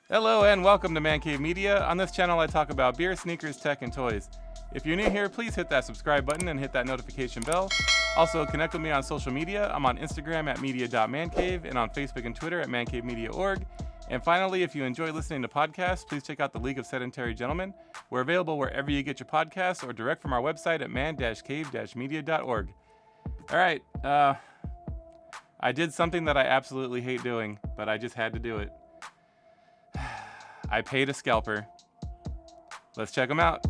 Hello and welcome to Man Cave Media. On this channel I talk about beer, sneakers, tech, and toys. If you're new here, please hit that subscribe button and hit that notification bell. Also, connect with me on social media. I'm on Instagram at media.mancave and on Facebook and Twitter at mancavemedia.org. And finally, if you enjoy listening to podcasts, please check out the League of Sedentary Gentlemen. We're available wherever you get your podcasts or direct from our website at man-cave-media.org. All right, I did something that I absolutely hate doing, but I just had to do it. I paid a scalper. Let's check them out.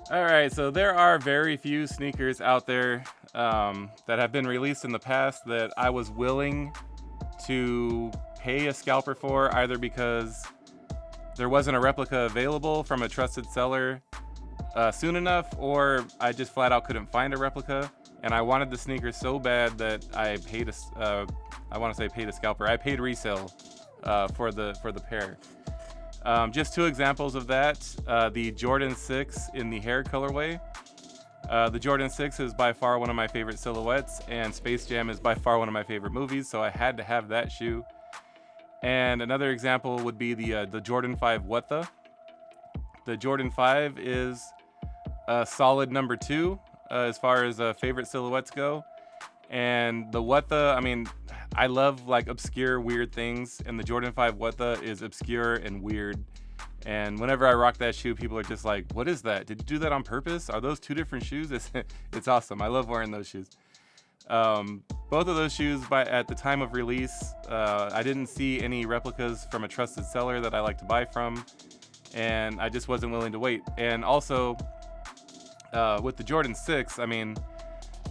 All right, so there are very few sneakers out there that have been released in the past that I was willing to pay a scalper for, either because there wasn't a replica available from a trusted seller soon enough, or I just flat out couldn't find a replica, and I wanted the sneaker so bad that I paid paid a scalper. I paid resale for the pair. Just two examples of that. The Jordan 6 in the hair colorway. The Jordan 6 is by far one of my favorite silhouettes, and Space Jam is by far one of my favorite movies, so I had to have that shoe. And another example would be the Jordan 5 What The. The Jordan 5 is a solid number 2 as far as favorite silhouettes go. And the What The, I mean, I love like obscure, weird things, and the Jordan 5 What The is obscure and weird. And whenever I rock that shoe, people are just like, "What is that? Did you do that on purpose? Are those two different shoes?" It's awesome. I love wearing those shoes. Both of those shoes, at the time of release, I didn't see any replicas from a trusted seller that I like to buy from, and I just wasn't willing to wait. And also, with the Jordan 6, I mean,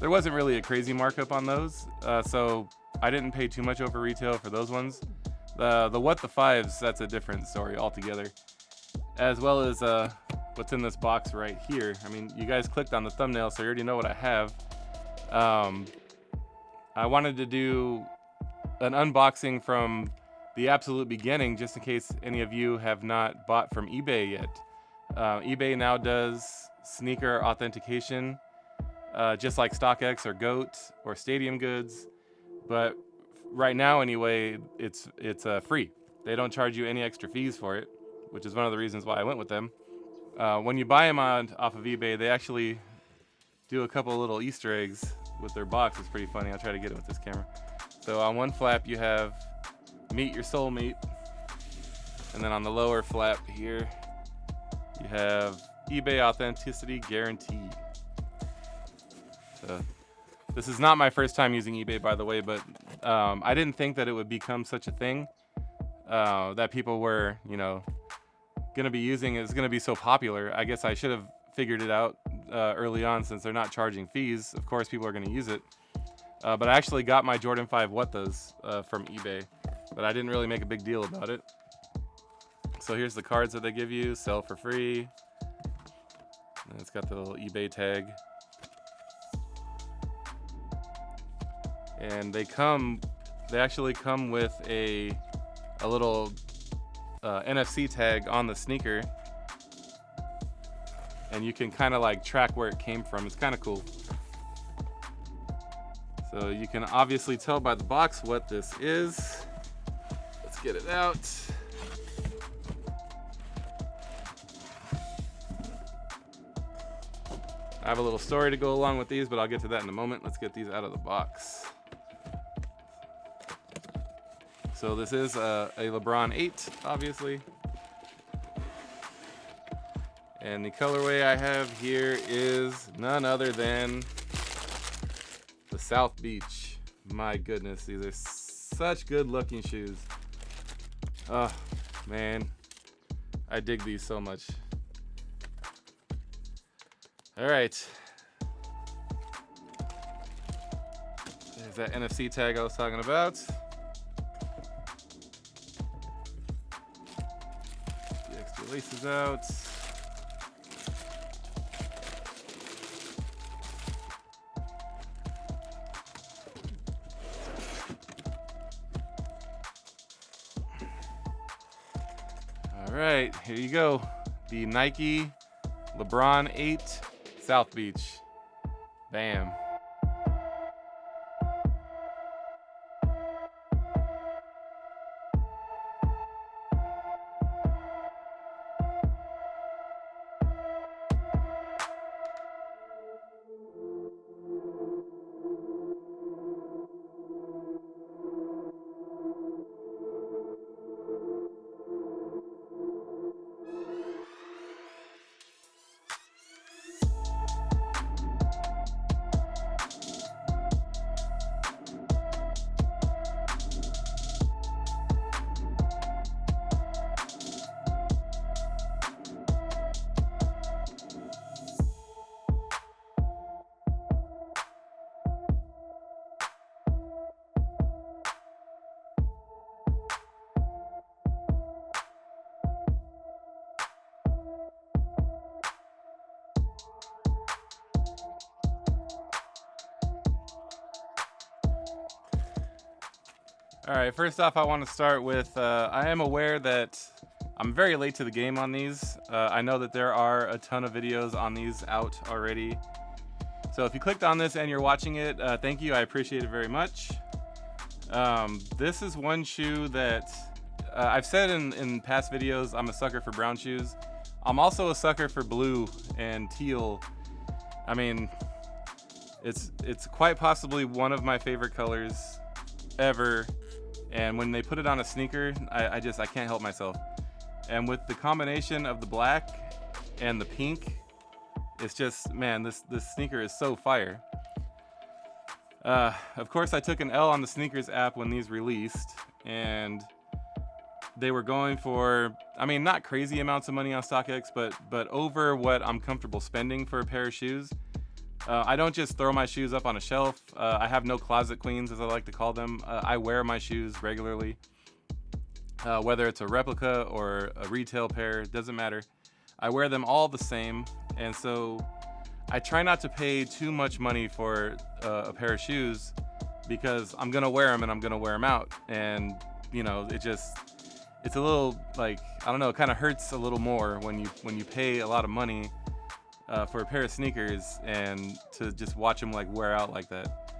there wasn't really a crazy markup on those, so I didn't pay too much over retail for those ones. The What The 5s, that's a different story altogether. As well as what's in this box right here. I mean, you guys clicked on the thumbnail, so you already know what I have. I wanted to do an unboxing from the absolute beginning, just in case any of you have not bought from eBay yet. eBay now does sneaker authentication, just like StockX or GOAT or Stadium Goods, but right now anyway, it's free. They don't charge you any extra fees for it, which is one of the reasons why I went with them. When you buy them off of eBay, they actually do a couple of little Easter eggs with their box. It's pretty funny. I'll try to get it with this camera. So on one flap you have "Meet Your Soulmate," and then on the lower flap here you have "eBay Authenticity Guarantee." So this is not my first time using eBay, by the way, but I didn't think that it would become such a thing that people were, gonna be using. Is gonna be so popular. I guess I should have figured it out early on, since they're not charging fees. Of course, people are gonna use it. But I actually got my Jordan 5 What Those from eBay, but I didn't really make a big deal about it. So here's the cards that they give you: sell for free. And it's got the little eBay tag. And they actually come with a little NFC tag on the sneaker, and you can kind of like track where it came from. It's kind of cool. So you can obviously tell by the box what this is. Let's get it out. I have a little story to go along with these, but I'll get to that in a moment. Let's get these out of the box. So this is a LeBron 8, obviously. And the colorway I have here is none other than the South Beach. My goodness, these are such good looking shoes. Oh, man. I dig these so much. All right. There's that NFC tag I was talking about. Laces out. All right, here you go. The Nike Lebron 8 South Beach. Bam. All right, first off, I want to start with I am aware that I'm very late to the game on these. I know that there are a ton of videos on these out already. So if you clicked on this and you're watching it, thank you. I appreciate it very much. This is one shoe that I've said in past videos, I'm a sucker for brown shoes. I'm also a sucker for blue and teal. I mean, it's quite possibly one of my favorite colors ever. And when they put it on a sneaker, I can't help myself. And with the combination of the black and the pink, it's just, man, this sneaker is so fire. Of course, I took an L on the sneakers app when these released, and they were going for, I mean, not crazy amounts of money on StockX, but over what I'm comfortable spending for a pair of shoes. I don't just throw my shoes up on a shelf. I have no closet queens, as I like to call them. I wear my shoes regularly. Whether it's a replica or a retail pair, it doesn't matter. I wear them all the same, and so I try not to pay too much money for a pair of shoes because I'm gonna wear them and I'm gonna wear them out. And you know, it's a little, like, I don't know, it kind of hurts a little more when you pay a lot of money for a pair of sneakers and to just watch them like wear out like that.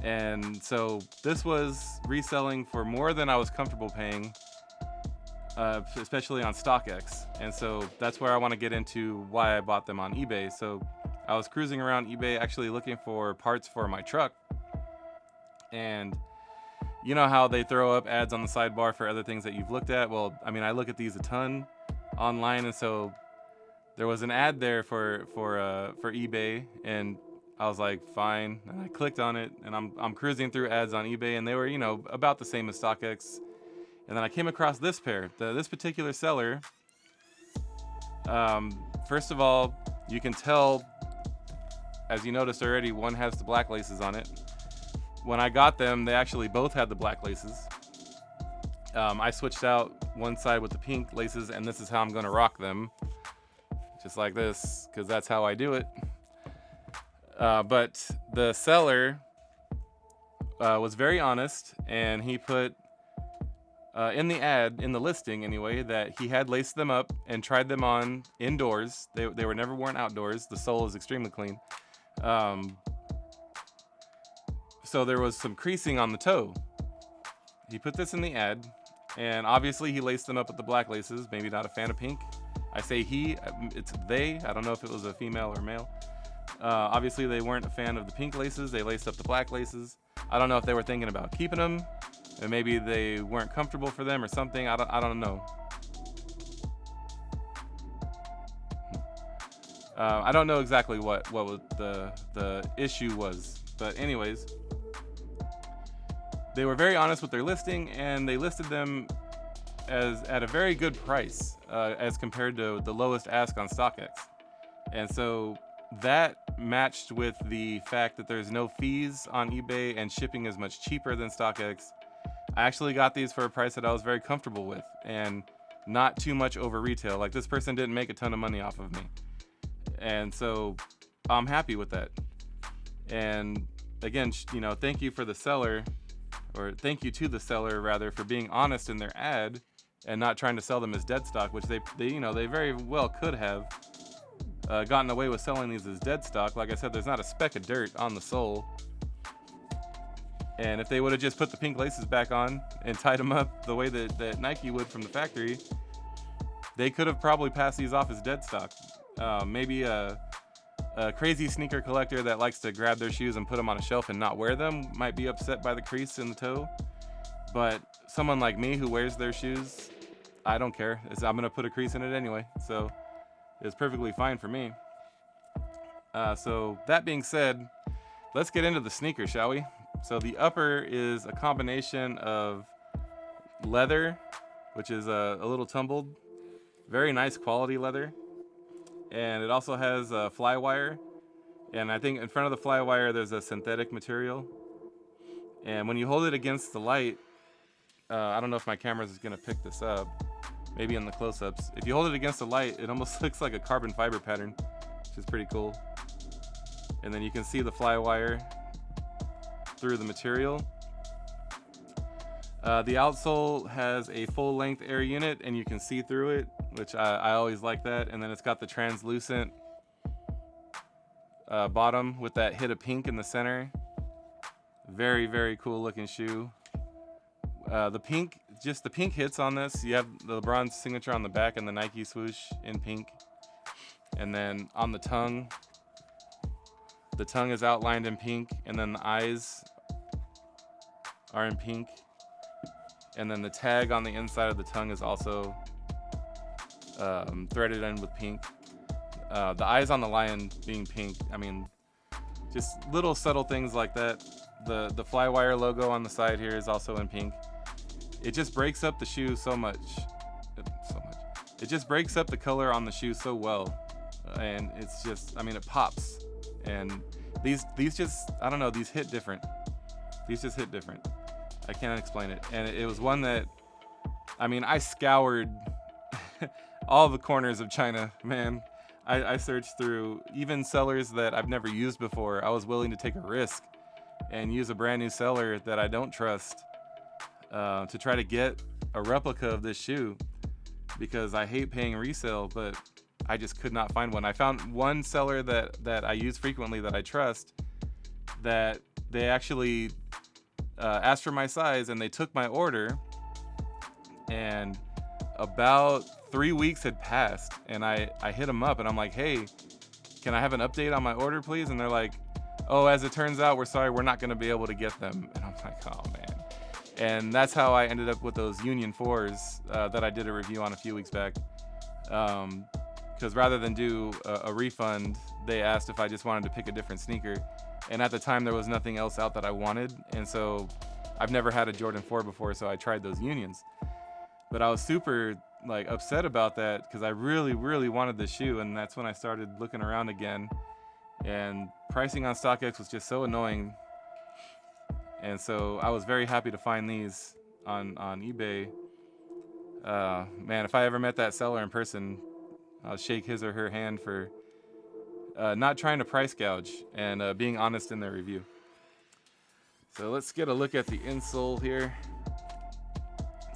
And so this was reselling for more than I was comfortable paying, especially on StockX. And so that's where I want to get into why I bought them on eBay. So I was cruising around eBay actually looking for parts for my truck, and you know how they throw up ads on the sidebar for other things that you've looked at? Well, I mean, I look at these a ton online, and so there was an ad there for eBay, and I was like, fine. And I clicked on it, and I'm cruising through ads on eBay, and they were, you know, about the same as StockX. And then I came across this pair. This particular seller, first of all, you can tell, as you noticed already, one has the black laces on it. When I got them, they actually both had the black laces. I switched out one side with the pink laces, and this is how I'm gonna rock them. Just like this, because that's how I do it. But the seller was very honest, and he put in the ad, in the listing anyway, that he had laced them up and tried them on indoors. They were never worn outdoors. The sole is extremely clean. So there was some creasing on the toe. He put this in the ad, and obviously he laced them up with the black laces. Maybe not a fan of pink. I say he, it's they. I don't know if it was a female or male. Obviously they weren't a fan of the pink laces. They laced up the black laces. I don't know if they were thinking about keeping them, and maybe they weren't comfortable for them or something. I don't know. I don't know exactly what was the issue was, but anyways, they were very honest with their listing, and they listed them as at a very good price as compared to the lowest ask on StockX. And so that matched with the fact that there's no fees on eBay and shipping is much cheaper than StockX. I actually got these for a price that I was very comfortable with and not too much over retail. Like, this person didn't make a ton of money off of me. And so I'm happy with that. And again, you know, thank you for the seller, or thank you to the seller rather, for being honest in their ad and not trying to sell them as dead stock, which they you know, they very well could have gotten away with selling these as dead stock. Like I said, there's not a speck of dirt on the sole. And if they would have just put the pink laces back on and tied them up the way that Nike would from the factory, they could have probably passed these off as dead stock. Maybe a crazy sneaker collector that likes to grab their shoes and put them on a shelf and not wear them might be upset by the crease in the toe. But someone like me who wears their shoes, I don't care. I'm gonna put a crease in it anyway, so it's perfectly fine for me. So that being said, let's get into the sneaker, shall we? So the upper is a combination of leather, which is a little tumbled, very nice quality leather, and it also has a fly wire. And I think in front of the fly wire there's a synthetic material. And when you hold it against the light, I don't know if my camera is gonna pick this up, maybe in the close-ups. If you hold it against the light, it almost looks like a carbon fiber pattern, which is pretty cool. And then you can see the fly wire through the material. The outsole has a full-length air unit, and you can see through it, which I always like that. And then it's got the translucent bottom with that hit of pink in the center. Very, very cool looking shoe. The pink hits on this. You have the LeBron signature on the back and the Nike swoosh in pink. And then on the tongue is outlined in pink, and then the eyes are in pink. And then the tag on the inside of the tongue is also threaded in with pink. The eyes on the lion being pink. I mean, just little subtle things like that. The Flywire logo on the side here is also in pink. It just breaks up the shoe so much. It just breaks up the color on the shoe so well. And it's just, I mean, it pops. And these just, I don't know, these hit different. These just hit different. I can't explain it. And it was one that, I mean, I scoured all the corners of China, man. I searched through even sellers that I've never used before. I was willing to take a risk and use a brand new seller that I don't trust to try to get a replica of this shoe, because I hate paying resale, but I just could not find one. I found one seller that I use frequently that I trust, that they actually asked for my size and they took my order, and about 3 weeks had passed, and I hit them up and I'm like, hey, can I have an update on my order, please? And they're like, oh, as it turns out, we're sorry, we're not going to be able to get them. And I'm like, oh man. And that's how I ended up with those Union 4s that I did a review on a few weeks back. Because rather than do a refund, they asked if I just wanted to pick a different sneaker. And at the time, there was nothing else out that I wanted. And so I've never had a Jordan 4 before, so I tried those Unions. But I was super upset about that, because I really, really wanted this shoe. And that's when I started looking around again. And pricing on StockX was just so annoying. And so I was very happy to find these on eBay. Man, if I ever met that seller in person, I'll shake his or her hand for not trying to price gouge and being honest in their review. So let's get a look at the insole here.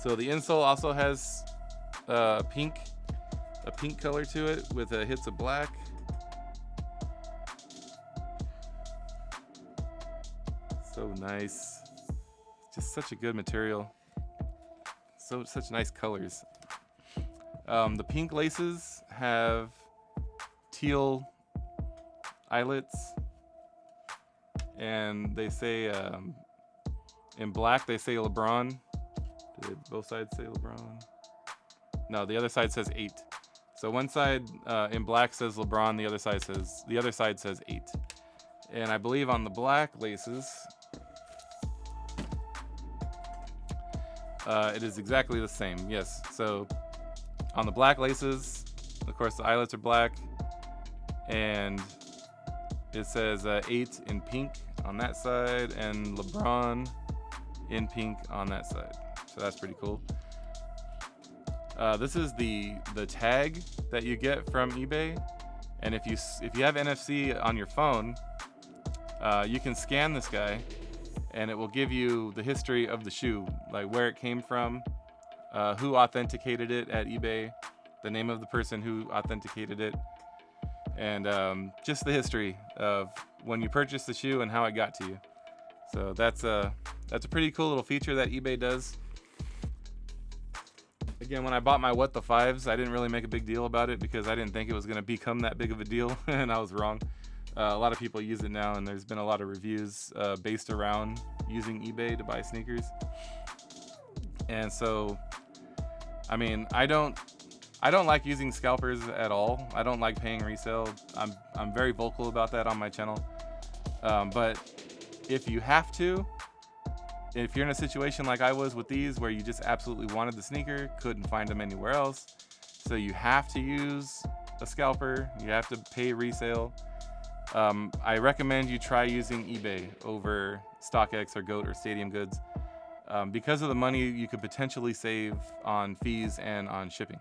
So the insole also has a pink color to it with hits of black. So nice. Just such a good material. Such nice colors. The pink laces have teal eyelets, and they say in black they say LeBron. Did both sides say LeBron? No, the other side says 8. So one side in black says LeBron, the other side says 8. And I believe on the black laces, it is exactly the same. Yes. So on the black laces, of course, the eyelets are black, and it says 8 in pink on that side, and LeBron in pink on that side. So that's pretty cool. This is the tag that you get from eBay, and if you have NFC on your phone, you can scan this guy, and it will give you the history of the shoe, like where it came from, who authenticated it at eBay, the name of the person who authenticated it, and just the history of when you purchased the shoe and how it got to you. So that's a pretty cool little feature that eBay does. Again, when I bought my What the Fives, I didn't really make a big deal about it because I didn't think it was going to become that big of a deal, and I was wrong. A lot of people use it now, and there's been a lot of reviews based around using eBay to buy sneakers. And so, I mean, I don't like using scalpers at all. I don't like paying resale. I'm very vocal about that on my channel. But if you have to, if you're in a situation like I was with these, where you just absolutely wanted the sneaker, couldn't find them anywhere else, so you have to use a scalper, you have to pay resale, I recommend you try using eBay over StockX or GOAT or Stadium Goods, because of the money you could potentially save on fees and on shipping.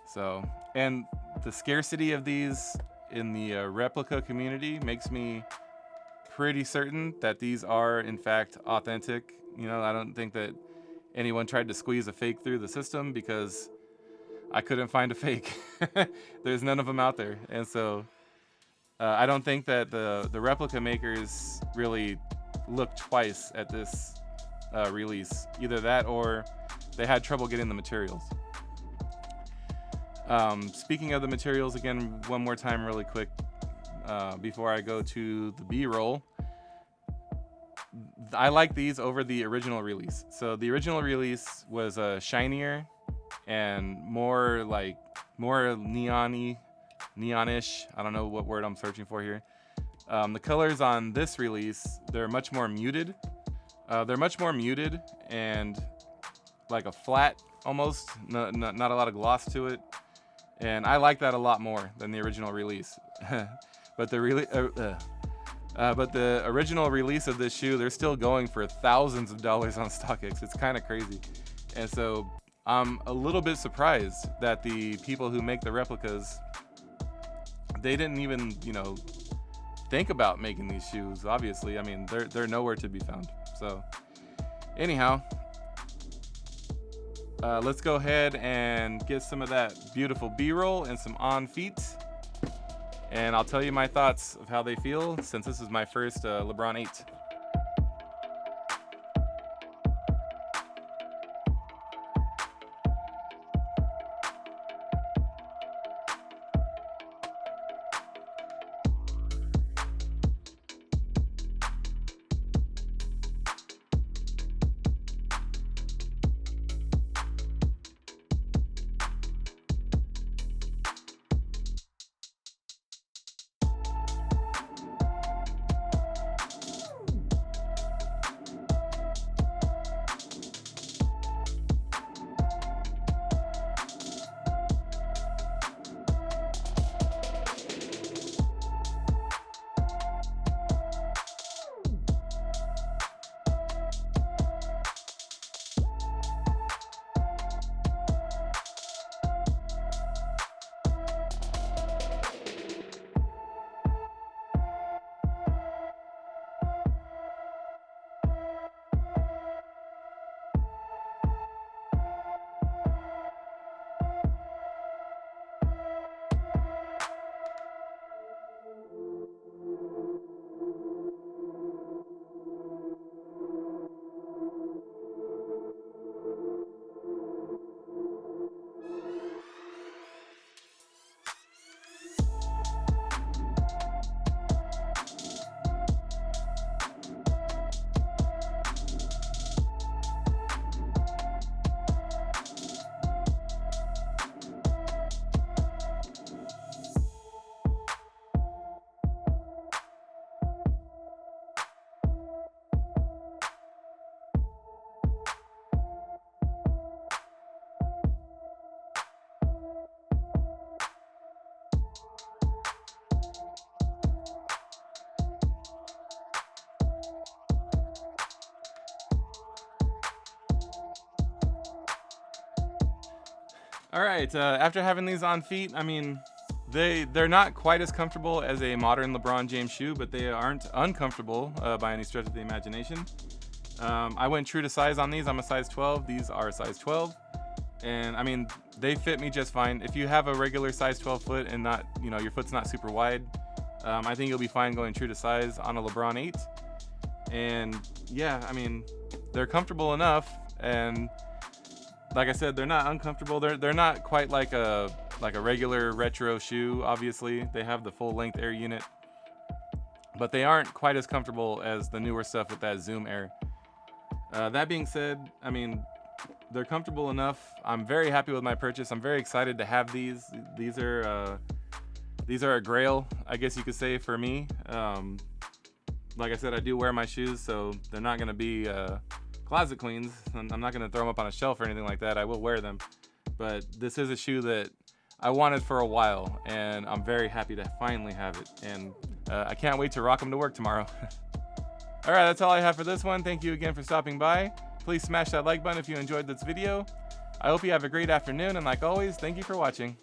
So, and the scarcity of these in the replica community makes me pretty certain that these are in fact authentic. You know, I don't think that anyone tried to squeeze a fake through the system, because I couldn't find a fake. There's none of them out there. And so I don't think that the replica makers really looked twice at this release. Either that, or they had trouble getting the materials. Speaking of the materials, again, one more time really quick before I go to the B-roll. I like these over the original release. So the original release was shinier and more neonish. I don't know what word I'm searching for here. The colors on this release, they're much more muted. They're much more muted and like a flat almost, not a lot of gloss to it. And I like that a lot more than the original release. But the original release of this shoe, they're still going for thousands of dollars on StockX. It's kind of crazy. And so I'm a little bit surprised that the people who make the replicas, they didn't even, think about making these shoes. Obviously, I mean, they're nowhere to be found. So anyhow, let's go ahead and get some of that beautiful B-roll and some on feet. And I'll tell you my thoughts of how they feel, since this is my first LeBron 8. All right, after having these on feet, I mean, they're not quite as comfortable as a modern LeBron James shoe, but they aren't uncomfortable by any stretch of the imagination. I went true to size on these. I'm a size 12. These are a size 12. And I mean, they fit me just fine. If you have a regular size 12 foot and not, your foot's not super wide, I think you'll be fine going true to size on a LeBron 8. And yeah, I mean, they're comfortable enough, and like I said, they're not uncomfortable. They're not quite like a regular retro shoe. Obviously, they have the full length air unit, but they aren't quite as comfortable as the newer stuff with that Zoom Air. That being said, I mean, they're comfortable enough. I'm very happy with my purchase. I'm very excited to have these. These are a grail, I guess you could say, for me. Like I said, I do wear my shoes, so they're not gonna be closet queens. I'm not gonna throw them up on a shelf or anything like that. I will wear them, but this is a shoe that I wanted for a while, and I'm very happy to finally have it. And I can't wait to rock them to work tomorrow. All right, that's all I have for this one. Thank you again for stopping by. Please smash that like button if you enjoyed this video. I hope you have a great afternoon, and like always, thank you for watching.